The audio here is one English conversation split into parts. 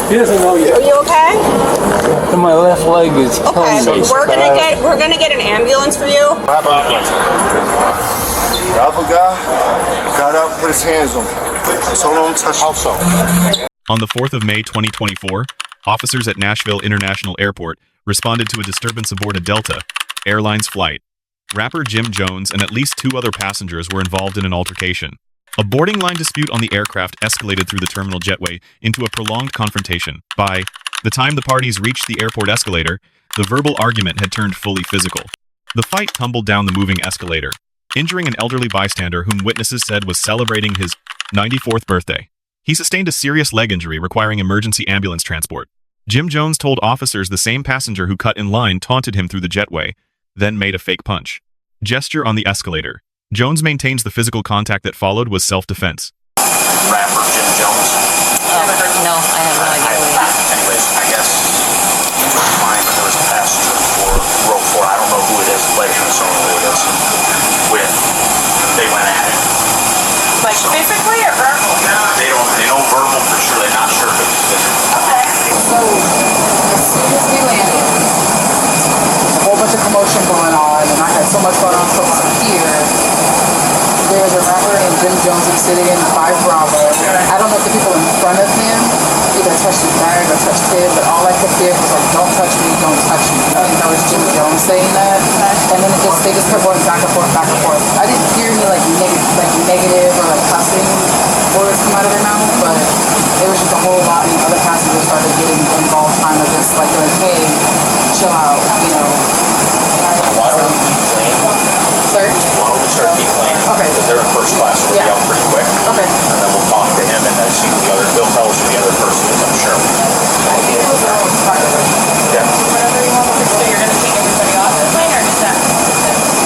He doesn't know yet. Are you okay? And my left leg is killing me. We're gonna get an ambulance for you. The other guy got up, put his hands on me. So don't touch me. On the 4th of May 2024, officers at Nashville International Airport responded to a disturbance aboard a Delta Airlines flight. Rapper Jim Jones and at least 2 other passengers were involved in an altercation. A boarding line dispute on the aircraft escalated through the terminal jetway into a prolonged confrontation. By the time the parties reached the airport escalator, the verbal argument had turned fully physical. The fight tumbled down the moving escalator, injuring an elderly bystander whom witnesses said was celebrating his 94th birthday. He sustained a serious leg injury requiring emergency ambulance transport. Jim Jones told officers the same passenger who cut in line taunted him through the jetway, then made a fake punch gesture on the escalator. Jones maintains the physical contact that followed was self-defense. Rapper Jim Jones? No, I have no idea. Anyways, I guess he was fine, but there was a passenger for row 4. I don't know who it is. Later, I don't know who it is. They went at it. Like physically or verbal? They know verbal for sure. They're not sure if it was physical. Okay. So, as soon as we landed, a whole bunch of commotion going on, and I had so much going on from here. There was a rapper named Jim Jones who's sitting in 5 Bravo. I don't know if the people in front of him either touched his bag or touched him, but all I could hear was like, don't touch me, don't touch me. I think that was Jim Jones saying that. And then they just kept going back and forth, back and forth. I didn't hear any like negative or like cussing words come out of their mouth, but it was just a whole lot, and other passengers started getting involved trying to just like, hey, chill out, you know. Why don't we plane? Sir? Why don't we start deplaning? Okay. Because they're in first class, so we'll be out pretty quick. Okay. And then we'll talk to him and then see who the other, they'll tell us who the other person is, I'm sure. Yeah. Whatever you want. So you're gonna take everybody off the plane, or is that?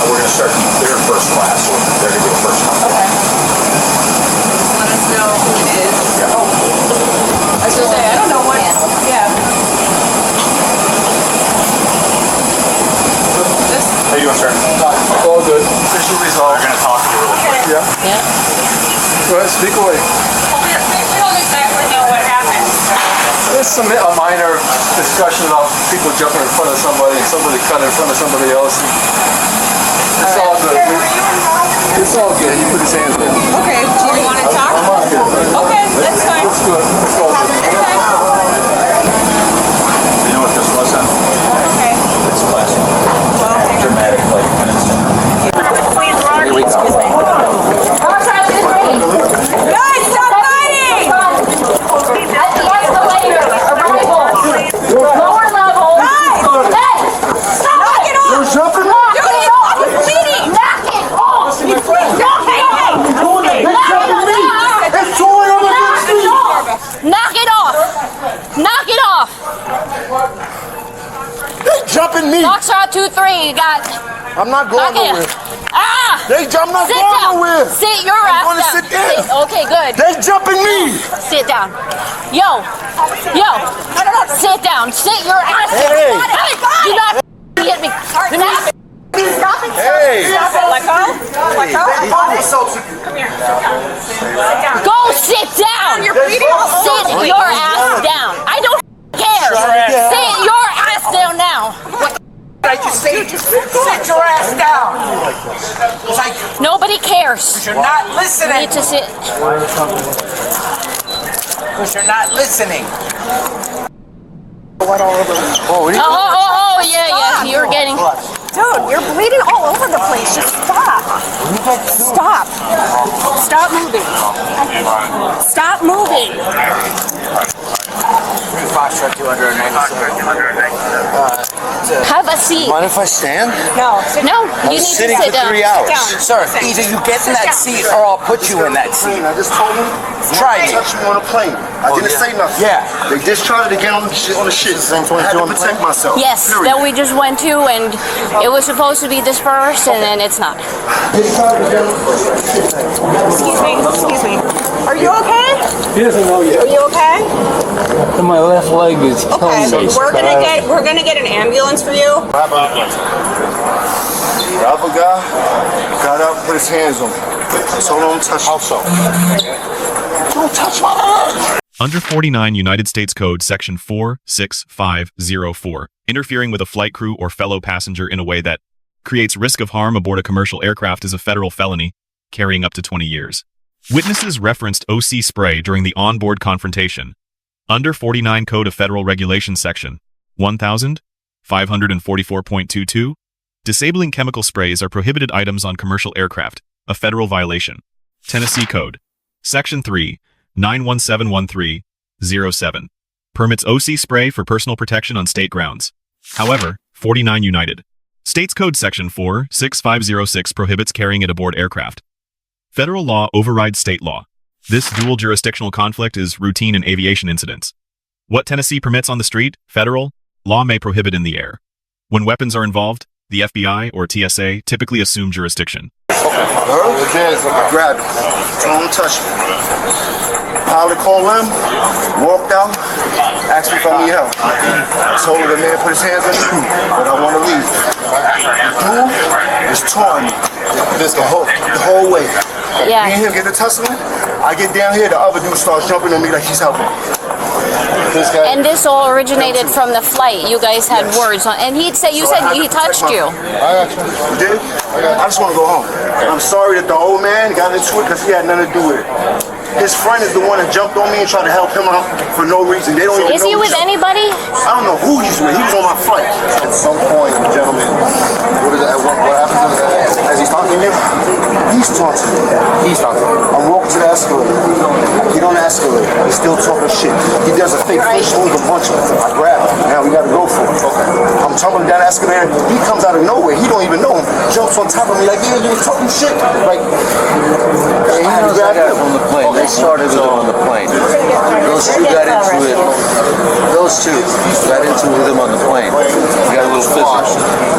We're going to start, they're in first class, so they're going to be the first one. Okay. Just let us know who it is. Yeah. Oh. I was gonna say, I don't know what. Yeah. This. How you doing, sir? All good. Official result. We're going to talk to you really quick. Yeah? Yeah. Go ahead, speak away. We don't exactly know what happened. There's a minor discussion about people jumping in front of somebody and somebody cut in front of somebody else. It's all good. It's all good. He put his hands down. Okay. Do you want to talk? I'm on here. Okay, that's fine. It's good. It's all good. You know what this was, huh? Okay. It's classic. Dramatic, like, minutes. Here we go. Guys, stop fighting! Lower level. Guys! Hey! Stop! Knock it off! You're jumping? Dude, he's fucking bleeding! Knock it off! It's totally on against me. Knock it off! Knock it off! They jumping me. Foxtrot 2-3, you got. I'm not going Knock it. nowhere. Ah! I'm not Sit going down. nowhere. Sit your ass gonna down. sit down. Okay, good. They jumping me. Sit down. Yo. Sit down. Sit your ass down. Hey. Do not hit me. Do not. Stop it. Hey. Let go. Let go. Come here. Sit down. Go sit down. You're bleeding all over. Sit your ass down. I don't care. Sit your ass down now. I just say, sit your ass down. Nobody cares. You're not You listening. need to sit. Because you're not listening. Oh, yeah. You're getting. Dude, you're bleeding all over the place. Just stop. Stop. Stop moving. Stop moving. Foxtrot 297. Have a seat. Mind if I stand? No. No, you need to Sitting sit for down. 3 hours. Sir, either you get in that seat or I'll put you in that seat. I just told them. Try it. Touch me on a plane. I didn't say nothing. Yeah. They just tried to get on the shit. I had to protect myself. Yes, Period. that we just went to, and it was supposed to be dispersed, and then it's not. Excuse me. Are you okay? He doesn't know yet. Are you okay? And my left leg is killing Okay. me. We're gonna get an ambulance for you. The other guy got up, put his hands on me. So don't touch me. Don't touch my arm. Under 49 United States Code Section 46504, interfering with a flight crew or fellow passenger in a way that creates risk of harm aboard a commercial aircraft is a federal felony, carrying up to 20 years. Witnesses referenced OC spray during the onboard confrontation. Under 49 Code of Federal Regulations Section 1544.22, disabling chemical sprays are prohibited items on commercial aircraft, a federal violation. Tennessee Code Section 391713007 permits OC spray for personal protection on state grounds. However, 49 United States Code Section 46506 prohibits carrying it aboard aircraft. Federal law overrides state law. This dual jurisdictional conflict is routine in aviation incidents. What Tennessee permits on the street, federal law may prohibit in the air. When weapons are involved, the FBI or TSA typically assume jurisdiction. Grab it. Don't touch me. Pilot called them, walked out, asked me if I need help. I told the man to put his hands on me, but I want to leave. The dude is taunting me the whole way. Yeah. Me and him get to tussling. I get down here, the other dude starts jumping on me like he's helping. And this all originated from the flight. You guys had words on, and you said he touched you. You did? I just want to go home. I'm sorry that the old man got into it because he had nothing to do with it. His friend is the one that jumped on me and tried to help him out for no reason. They don't even know. Is he with anybody? I don't know who he's with. He was on my flight. At some point, the gentleman, what happened to him? As he's talking to me, he's taunting me. He's taunting me. I'm walking to the escalator. I get on the escalator. He's still talking shit. He does a fake fish move, a bunch of them. I grab him. Now we gotta go for it. Okay. I'm tumbling down the escalator. He comes out of nowhere. He don't even know him. Jumps on top of me like, yeah, you was talking shit. Like, He knows I got on the plane. They started it on the plane. Those two got into it. Those two got into it with him on the plane. We got a little physical.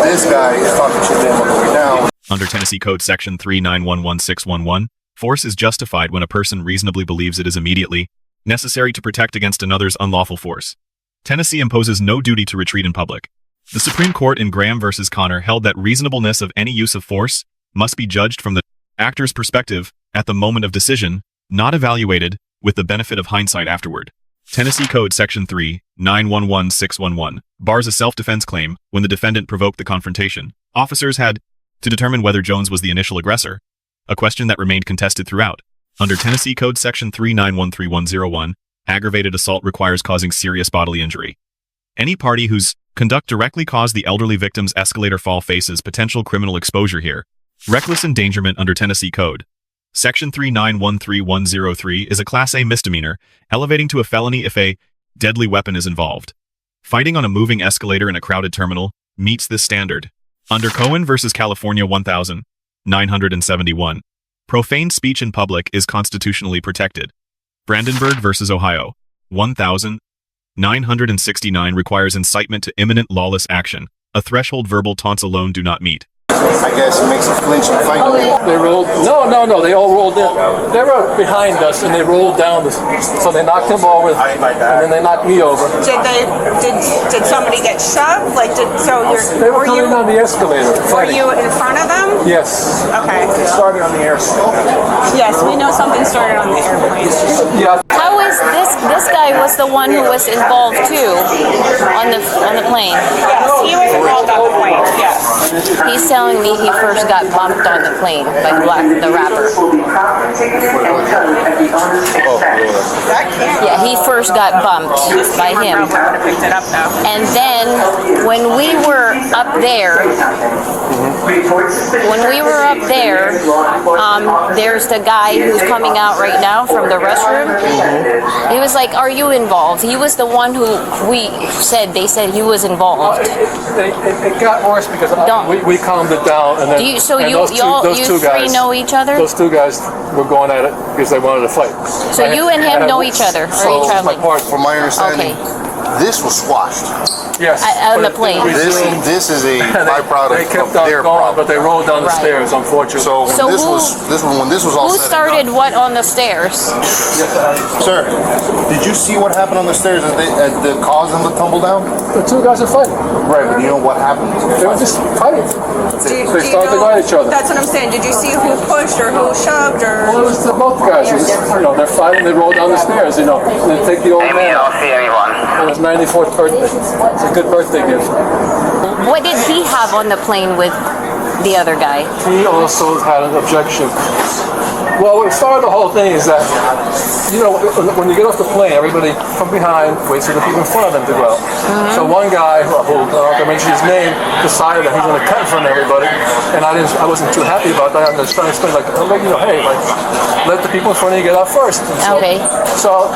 this guy is talking shit to him on the way down. Under Tennessee Code Section 3911611, force is justified when a person reasonably believes it is immediately necessary to protect against another's unlawful force. Tennessee imposes no duty to retreat in public. The Supreme Court in Graham v. Connor held that reasonableness of any use of force must be judged from the actor's perspective at the moment of decision, not evaluated with the benefit of hindsight afterward. Tennessee Code Section 3911611 bars a self-defense claim when the defendant provoked the confrontation. Officers had to determine whether Jones was the initial aggressor, a question that remained contested throughout. Under Tennessee Code Section 3913101, aggravated assault requires causing serious bodily injury. Any party whose conduct directly caused the elderly victim's escalator fall faces potential criminal exposure here. Reckless endangerment under Tennessee Code Section 3913103 is a Class A misdemeanor, elevating to a felony if a deadly weapon is involved. Fighting on a moving escalator in a crowded terminal meets this standard. Under Cohen v. California 1971, profane speech in public is constitutionally protected. Brandenburg v. Ohio 1969 requires incitement to imminent lawless action. A threshold verbal taunts alone do not meet. I guess it makes a flinch and fight. They rolled. No. They all rolled in. They were behind us, and they rolled down. So they knocked him over, and then they knocked me over. Did somebody get shoved? They were coming down the escalator. Were you in front of them? Yes. Okay. It started on the airplane. Yes, we know something started on the airplane. Yeah. How is this guy was the one who was involved too on the plane? Yes, he was involved on the plane. Yes. He's telling me he first got bumped on the plane by the rapper. Yeah, he first got bumped by him. And then when we were up there, there's the guy who's coming out right now from the restroom. He was like, "Are you involved?" He was the one who they said he was involved. It got worse because we calmed it down, and then you two three guys know each other? Those two guys were going at it because they wanted to fight. So you and him know each other, or are you traveling? From my understanding, This was squashed. Yes. On the plane. This is a byproduct They kept of on their going, problem. but they rolled down the Right. stairs, unfortunately. So So when this was all Who said and started done, what on the stairs? sir, did you see what happened on the stairs as the cause of the tumble down? The two guys are fighting. Right, but you know what happened? They were just fighting. Do They you started to know- fight each other. That's what I'm saying. Did you see who pushed or who shoved Well, or? it was both guys. It was, they're fighting. They roll down the stairs. They take the old man on his 94th birthday. It's a good birthday gift. What did he have on the plane with the other guy? He also had an objection. Well, what started the whole thing is that, when you get off the plane, everybody from behind waits for the people in front of them to go out. So one guy, who I don't mention his name, decided that he's going to cut in front of everybody, and I wasn't too happy about that. I'm just trying to explain, hey, let the people in front of you get out first. Okay. So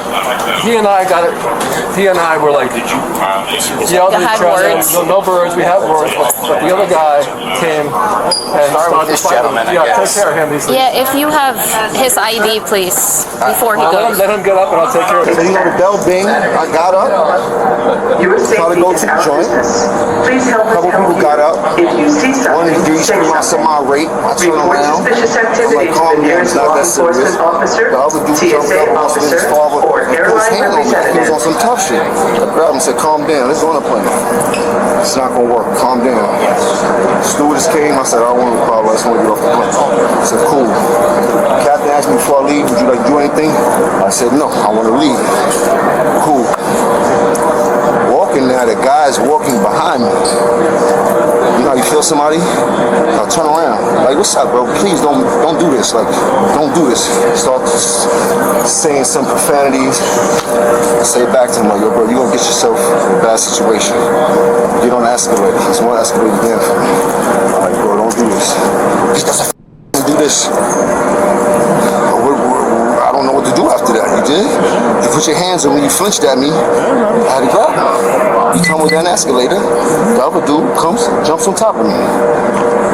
he and I were like, yelled at each other. No birds, we have words, but the other guy came and started this fighting. gentleman, I Yeah, guess. take care of him. Yeah, if you have his ID, please, before he goes. Let him get up and I'll take care of So him. the bell bing, I got up, tried to go to the joint. A couple people got up. One of the dudes came out some irate. I turned around. I'm like, calm down, it's not that serious. The other dude jumped up, also his father put his hand on me. He was on some tough shit. I grabbed him and said, calm down, let's go on a plane. It's not gonna work, calm down. Stewardess came, I said, I don't want to problem, I just want to get off the plane. I said, cool. Captain asked me before I leave, would you like to do anything? I said, no, I want to leave. Cool. Walking now, the guy's walking behind me. You know how you feel somebody? I turn around. Like, what's up, bro? Please don't do this. Like, don't do this. Start saying some profanities. I say it back to him, like, yo, bro, you're going to get yourself in a bad situation. Get on the escalator. He's on the escalator again for me. I'm like, bro, don't do this. He doesn't do this. I don't know what to do after that. You did? You put your hands on me, you flinched at me. I had to grab him. You tumble down the escalator. The other dude comes, jumps on top of me.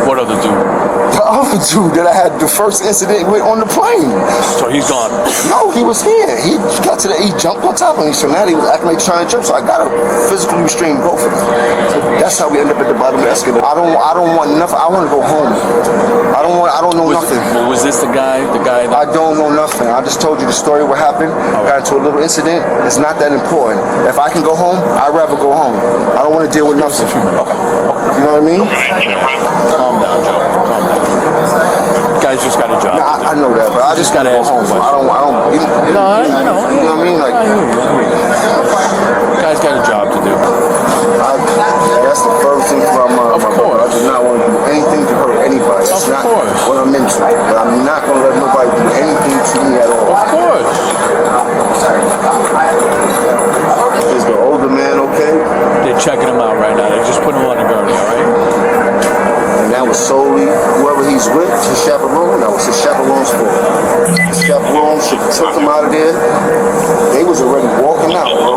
What other dude? The other dude that I had the first incident with on the plane. So he's gone. No, he was here. He jumped on top of me. So now he was acting like trying to jump. So I got to physically restrain both of them. So that's how we end up at the bottom of the escalator. I don't want nothing. I want to go home. I don't know nothing. Was this the guy? I don't know nothing. I just told you the story what happened. Got into a little incident. It's not that important. If I can go home, I'd rather go home. I don't want to deal with nothing. You know what I mean? Calm down, Joe. Calm down. Guy's just got a job. I know that, but I just gotta go home. I don't. You know what I mean? Like, Guy's got a job to do. that's the first thing from Of course. I do not want to do anything to hurt anybody. That's not what I'm into. But I'm not gonna let nobody do anything to me at all. Of course. Is the older man okay? They're checking him out right now. They're just putting him on the gurney, all right? And that was solely whoever he's with, his chaperone. That was his chaperone's fault. His chaperone should have took him out of there. They was already walking out, bro.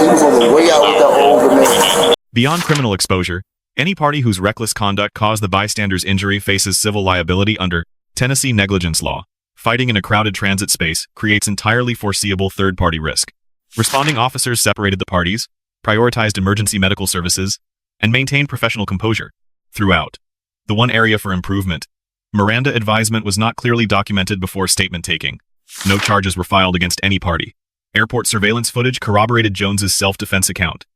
He was on the way out with that older man. Beyond criminal exposure, any party whose reckless conduct caused the bystander's injury faces civil liability under Tennessee negligence law. Fighting in a crowded transit space creates entirely foreseeable third-party risk. Responding officers separated the parties, prioritized emergency medical services, and maintained professional composure throughout. The one area for improvement: Miranda advisement was not clearly documented before statement taking. No charges were filed against any party. Airport surveillance footage corroborated Jones's self-defense account.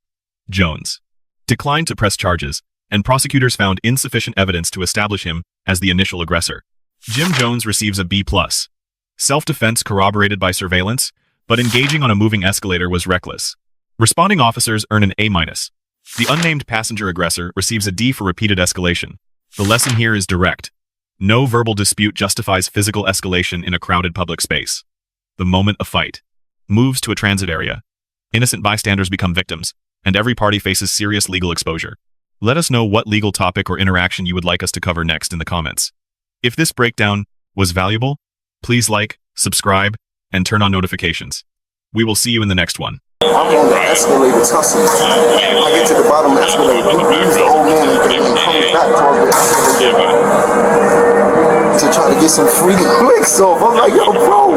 Jones declined to press charges, and prosecutors found insufficient evidence to establish him as the initial aggressor. Jim Jones receives a B+. Self-defense corroborated by surveillance, but engaging on a moving escalator was reckless. Responding officers earn an A-. The unnamed passenger aggressor receives a D for repeated escalation. The lesson here is direct. No verbal dispute justifies physical escalation in a crowded public space. The moment a fight moves to a transit area, innocent bystanders become victims, and every party faces serious legal exposure. Let us know what legal topic or interaction you would like us to cover next in the comments. If this breakdown was valuable, please like, subscribe, and turn on notifications. We will see you in the next one. I'm on the escalator tussling. I get to the bottom of the escalator. He leaves the old man and comes back toward the escalator to try to get some free licks off. I'm like, yo, bro.